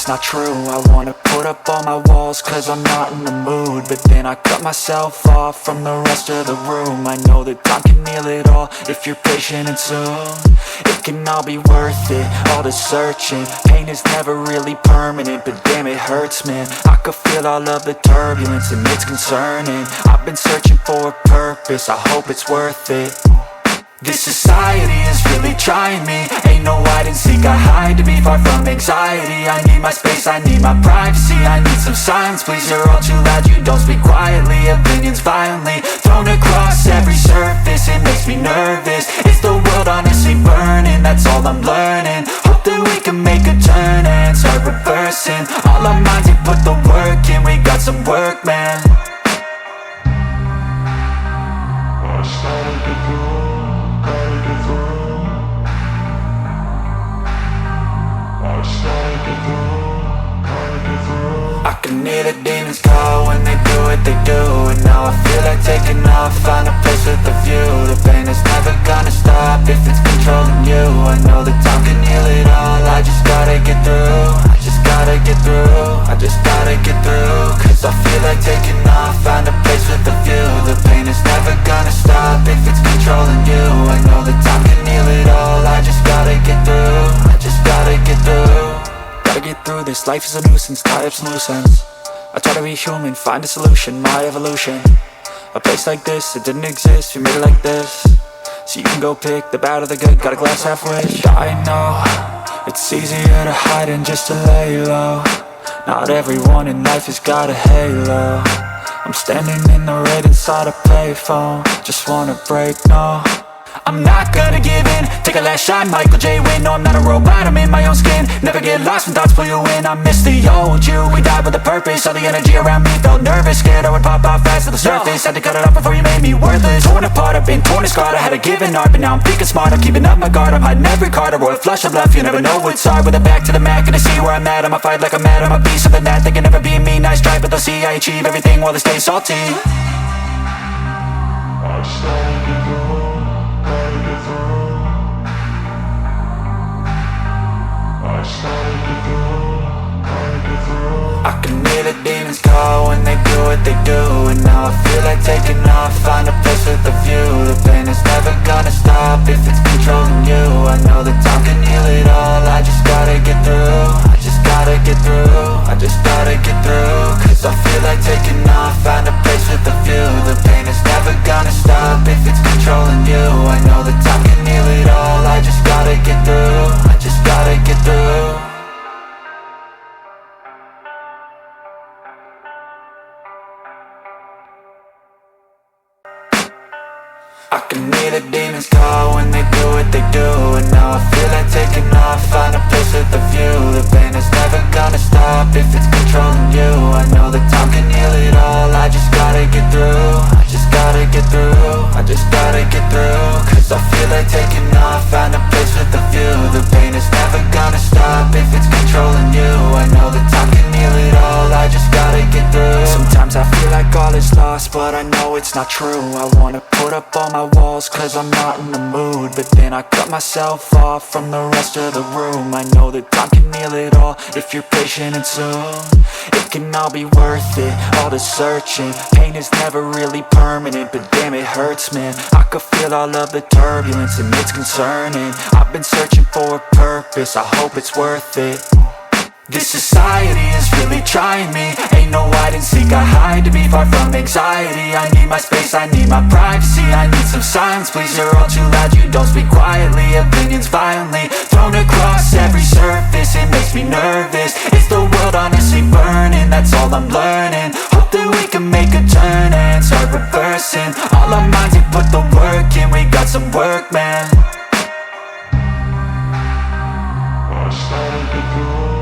it's not true. I wanna put up all my walls cause I'm not in the mood, but then I cut myself off from the rest of the room. I know that time can heal it all if you're patient and soon it can all be worth it, all the searching. Pain is never really permanent, but damn it hurts, man. I could feel all of the turbulence and it's concerning. I've been searching for a purpose, I hope it's worth it. This society is really trying me. Ain't no hide and seek, I hide to be far from anxiety. I need my space, I need my privacy. I need some silence, please, you're all too loud. You don't speak quietly, opinions violently thrown across every surface. It makes me nervous, is the world honestly burning? That's all I'm learning. Hope that we can make a turn and start reversing. All our minds, they put the work in. We got some work, man. I can hear the demons call when they do what they do, and now I feel like taking off, find a place with a view. The pain is never gonna stop if it's controlling you. I know that time can heal it all, I just gotta get through. I just gotta get through, I just gotta get through. Cause I feel like taking off, find a place with a view. The pain is never gonna stop if it's controlling you. I know that time can heal it all, I just gotta get through. I just gotta get through. Gotta get through this, life is a nuisance, tie up some loose ends. I try to be human, find a solution, my evolution. A place like this, it didn't exist, we made it like this. So you can go pick the bad or the good, got a glass half wish. I know, it's easier to hide than just to lay low. Not everyone in life has got a halo. I'm standing in the red inside a payphone, just wanna break, no. I'm not gonna give in, take a last shot, Michael J. Win. No, I'm not a robot, I'm in my own skin. Never get lost when thoughts pull you in. I miss the old you, we died with a purpose. All the energy around me felt nervous, scared I would pop off fast to the surface. Had to cut it off before you made me worthless. Torn apart, I've been torn and scarred. I had a given art, but now I'm thinking smart. I'm keeping up my guard, I'm hiding every card. A royal flush of left, you never know what's hard. With a back to the mat, gonna see where I'm at. I'ma fight like I'm mad, I'm a piece of the net. They can never be me, nice try, but they'll see I achieve everything while they stay salty. I can hear the demons call when they do what they do, and now I feel like taking off, find a place with a view. The pain is never gonna stop if it's controlling you. I know that time can heal it all, I just gotta get through. I just gotta get through, I just gotta get through. Cause I feel like taking off, find a place with a view. The pain is never gonna stop if it's controlling you. I know that time can heal it all, I just gotta get through. I just gotta get through. I can hear the demons call when they do what they do, and now I feel like taking off, find a place with a view. The pain is never gonna stop if it's controlling you. I know that time can heal it all, I just gotta get through. I just gotta get through, I just gotta get through. Cause I feel like taking off, find a place with a view. The pain is never gonna stop if it's controlling you. I know that time can heal it all, I just gotta get through. Sometimes I feel like all is lost, but I know it's not true. I wanna put up all my walls cause I'm not in the mood, but then I cut myself off from the rest of the room. I know that time can heal it all if you're patient and soon it can all be worth it, all the searching. Pain is never really permanent, but damn it hurts, man. I could feel all of the turbulence and it's concerning. I've been searching for a purpose, I hope it's worth it. This society is really trying me. Ain't no hide and seek, I hide to be far from anxiety. I need my space, I need my privacy. I need some silence, please, you're all too loud. You don't speak quietly, opinions violently thrown across every surface. It makes me nervous, is the world honestly burning? That's all I'm learning. Hope that we can make a turn and start reversing. All our minds, they put the work in. We got some work, man. I just gotta get through.